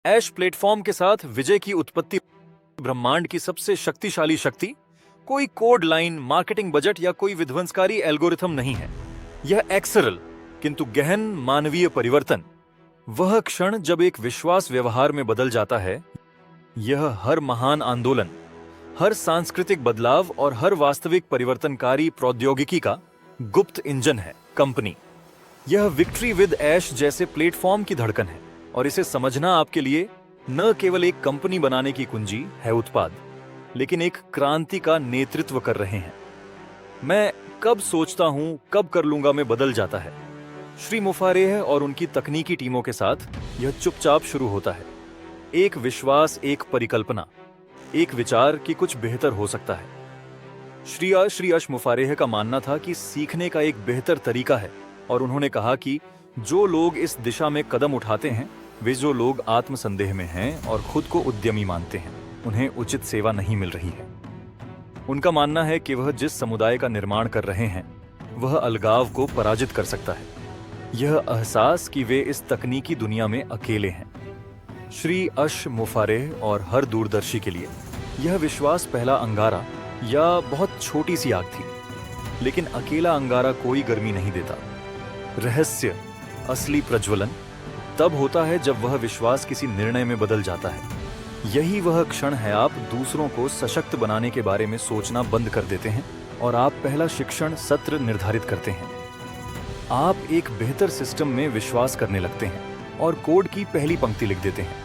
ऐश platform के साथ विजय की उत्पत्ति ब्रह्मांड की सबसे शक्तिशाली शक्ति कोई कोड लाइन, मार्केटिंग बजट या कोई विध्वंसकारी एल्गोरिथम नहीं है। यह एक्सरल किंतु गहन मानवीय परिवर्तन, वह क्षण जब एक विश्वास व्यवहार में बदल जाता है। यह हर महान आंदोलन, हर सांस्कृतिक बदलाव और हर वास्तविक परिवर्तनकारी प्रौद्योगिकी का गुप्त इंजन है। कंपनी, यह विक्ट्री विद ऐश जैसे प्लेटफॉर्म की धड़कन है और इसे समझना आपके लिए न केवल एक कंपनी बनाने की कुंजी है उत्पाद, लेकिन एक क्रांति का नेतृत्व कर रहे हैं। मैं कब सोचता हूं, कब कर लूंगा में बदल जाता है। श्री मुफारेह और उनकी तकनीकी टीमों के साथ यह चुपचाप शुरू होता है। एक विश्वास, एक परिकल्पना, एक विचार कि कुछ बेहतर हो सकता है। श्री अश मुफारेह का मानना था कि सीखने का एक बेहतर तरीका है और उन्होंने कहा कि जो लोग इस दिशा में कदम उठाते हैं, वे जो लोग आत्मसंदेह में हैं और खुद को उद्यमी मानते हैं, उन्हें उचित सेवा नहीं मिल रही है। उनका मानना है कि वह जिस समुदाय का निर्माण कर रहे हैं, वह अलगाव को पराजित कर सकता है। यह एहसास कि वे इस तकनीकी दुनिया में अकेले हैं। श्री अश मुफारेह और हर दूरदर्शी के लिए यह विश्वास पहला अंगारा या बहुत छोटी सी आग थी, लेकिन अकेला अंगारा कोई गर्मी नहीं देता। रहस्य, असली प्रज्वलन तब होता है जब वह विश्वास किसी निर्णय में बदल जाता है। यही वह क्षण है आप दूसरों को सशक्त बनाने के बारे में सोचना बंद कर देते हैं और आप पहला शिक्षण सत्र निर्धारित करते हैं। आप एक बेहतर सिस्टम में विश्वास करने लगते हैं और कोड की पहली पंक्ति लिख देते हैं।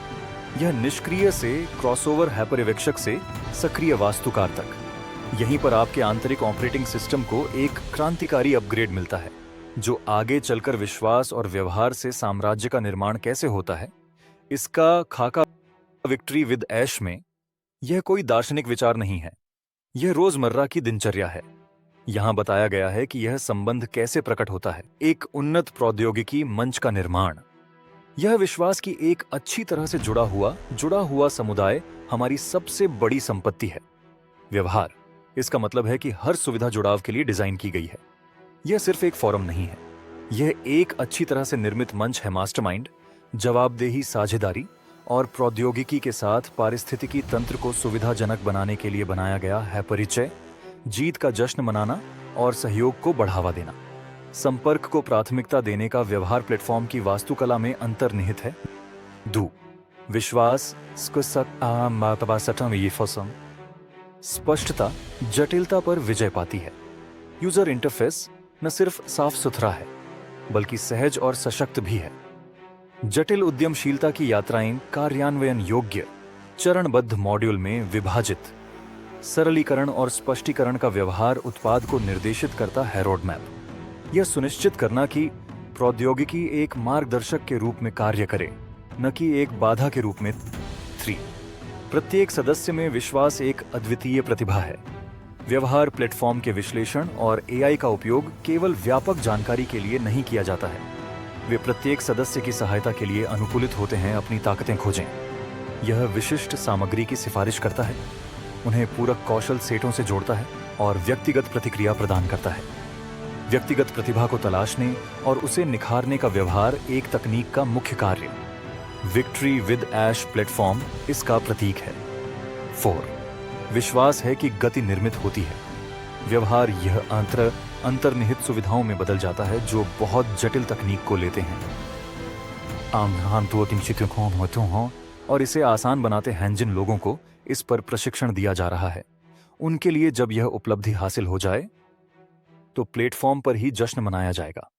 यह निष्क्रिय से क्रॉसओवर हैपरिवेक्षक से सक्रिय वास्तुकार तक। यहीं पर आपके आंतरिक ऑपरेटिंग सिस्टम को एक क्रांतिकारी अपग्रेड मिलता है, जो आगे चलकर विश्वास और व्यवहार से साम्राज्य का निर्माण कैसे होता है, इसका खाका विक्ट्री विद ऐश में। यह कोई दार्शनिक विचार नहीं है, यह रोजमर्रा की दिनचर्या है। यहां बताया गया है कि यह संबंध कैसे प्रकट होता है। एक उन्नत प्रौद्योगिकी मंच का निर्माण, यह विश्वास की एक अच्छी तरह से जुड़ा हुआ समुदाय हमारी सबसे बड़ी संपत्ति है। व्यवहार, इसका मतलब है कि हर सुविधा जुड़ाव के लिए डिजाइन की गई है। यह सिर्फ एक फोरम नहीं है, यह एक अच्छी तरह से निर्मित मंच है। मास्टरमाइंड, जवाबदेही, साझेदारी और प्रौद्योगिकी के साथ पारिस्थितिकी तंत्र को सुविधाजनक बनाने के लिए बनाया गया है। परिचय, जीत का जश्न मनाना और सहयोग को बढ़ावा देना। संपर्क को प्राथमिकता देने का व्यवहार प्लेटफॉर्म की वास्तुकला में अंतर्निहित है। विश्वास, स्पष्टता जटिलता पर विजय पाती है। यूजर इंटरफेस न सिर्फ साफ सुथरा है, बल्कि सहज और सशक्त भी है। जटिल उद्यमशीलता की यात्राएं कार्यान्वयन योग्य, चरणबद्ध मॉड्यूल में विभाजित। सरलीकरण और स्पष्टीकरण का व्यवहार उत्पाद को निर्देशित करता है। रोडमैप, यह सुनिश्चित करना कि प्रौद्योगिकी एक मार्गदर्शक के रूप में कार्य करे, न कि एक बाधा के रूप में। 3. प्रत्येक सदस्य में विश्वास एक अद्वितीय प्रतिभा है। व्यवहार प्लेटफॉर्म के विश्लेषण और एआई का उपयोग केवल व्यापक जानकारी के लिए नहीं किया जाता है। वे प्रत्येक सदस्य की सहायता के लिए अनुकूलित होते हैं। अपनी ताकतें खोजें। यह विशिष्ट सामग्री की सिफारिश करता है, उन्हें पूरक कौशल सेटों से जोड़ता है और व्यक्तिगत प्रतिक्रिया प्रदान करता है। व्यक्तिगत प्रतिभा को तलाशने और उसे निखारने का व्यवहार एक तकनीक का मुख्य कार्य। विक्ट्री विद ऐश प्लेटफॉर्म इसका प्रतीक है। 4. विश्वास है कि गति निर्मित होती है। व्यवहार यह अंतर्निहित सुविधाओं में बदल जाता है जो बहुत जटिल तकनीक को लेते हैं और इसे आसान बनाते हैं। जिन लोगों को इस पर प्रशिक्षण दिया जा रहा है, उनके लिए जब यह उपलब्धि हासिल हो जाए तो प्लेटफॉर्म पर ही जश्न मनाया जाएगा।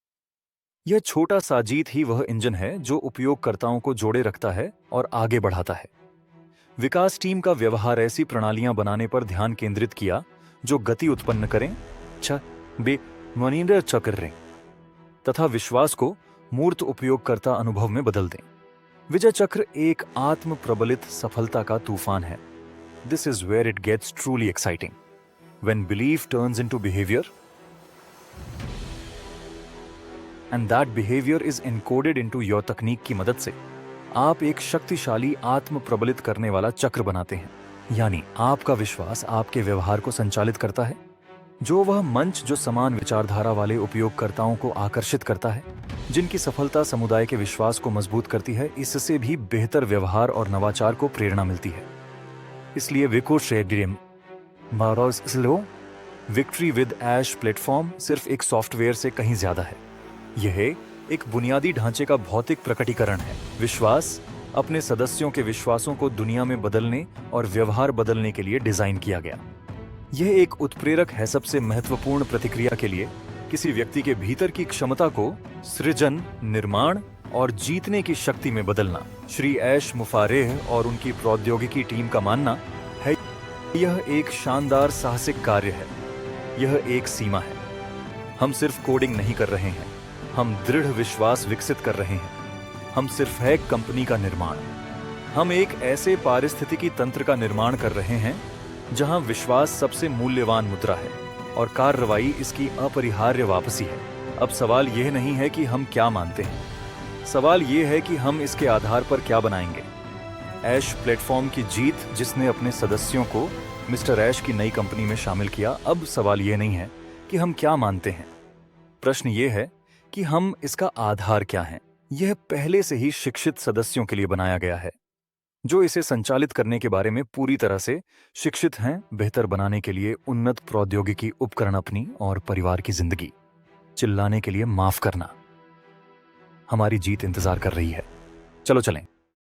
यह छोटा सा जीत ही वह इंजन है जो उपयोगकर्ताओं को जोड़े रखता है और आगे बढ़ाता है। विकास टीम का व्यवहार ऐसी प्रणालियां बनाने पर ध्यान केंद्रित किया जो गति उत्पन्न करें, चक्र तथा विश्वास को मूर्त उपयोगकर्ता अनुभव में बदल दें। विजय चक्र एक आत्म प्रबलित सफलता का तूफान है। This is where it gets truly exciting, when belief turns into behaviour and that behaviour is encoded into your तकनीक की मदद से आप एक शक्तिशाली आत्म प्रबलित करने वाला चक्र बनाते हैं। यानी आपका विश्वास आपके व्यवहार को संचालित करता है, जो वह मंच जो समान विचारधारा वाले उपयोगकर्ताओं को आकर्षित करता है, जिनकी सफलता समुदाय के विश्वास को मजबूत करती है, इससे भी बेहतर व्यवहार और नवाचार को प्रेरणा मिलती है। इसलिए विक्ट्री विद ऐश प्लेटफॉर्म सिर्फ एक सॉफ्टवेयर से कहीं ज्यादा है। यह एक बुनियादी ढांचे का भौतिक प्रकटीकरण है। विश्वास अपने सदस्यों के विश्वासों को दुनिया में बदलने और व्यवहार बदलने के लिए डिजाइन किया गया। यह एक उत्प्रेरक है सबसे महत्वपूर्ण प्रतिक्रिया के लिए, किसी व्यक्ति के भीतर की क्षमता को सृजन, निर्माण और जीतने की शक्ति में बदलना। श्री ऐश मुफारेह और उनकी प्रौद्योगिकी टीम का मानना है यह एक शानदार साहसिक कार्य है। यह एक सीमा है। हम सिर्फ कोडिंग नहीं कर रहे हैं, हम दृढ़ विश्वास विकसित कर रहे हैं। हम सिर्फ है कंपनी का निर्माण। हम एक ऐसे पारिस्थितिकी तंत्र का निर्माण कर रहे हैं जहां विश्वास सबसे मूल्यवान मुद्रा है और कार्रवाई इसकी अपरिहार्य वापसी है। अब सवाल यह नहीं है कि हम क्या मानते हैं, सवाल यह है कि हम इसके आधार पर क्या बनाएंगे। ऐश प्लेटफॉर्म की जीत, जिसने अपने सदस्यों को मिस्टर ऐश की नई कंपनी में शामिल किया। अब सवाल यह नहीं है कि हम क्या मानते हैं, प्रश्न यह है कि हम इसका आधार क्या है। यह पहले से ही शिक्षित सदस्यों के लिए बनाया गया है, जो इसे संचालित करने के बारे में पूरी तरह से शिक्षित हैं, बेहतर बनाने के लिए उन्नत प्रौद्योगिकी उपकरण अपनी और परिवार की जिंदगी। चिल्लाने के लिए माफ करना। हमारी जीत इंतजार कर रही है। चलो चलें।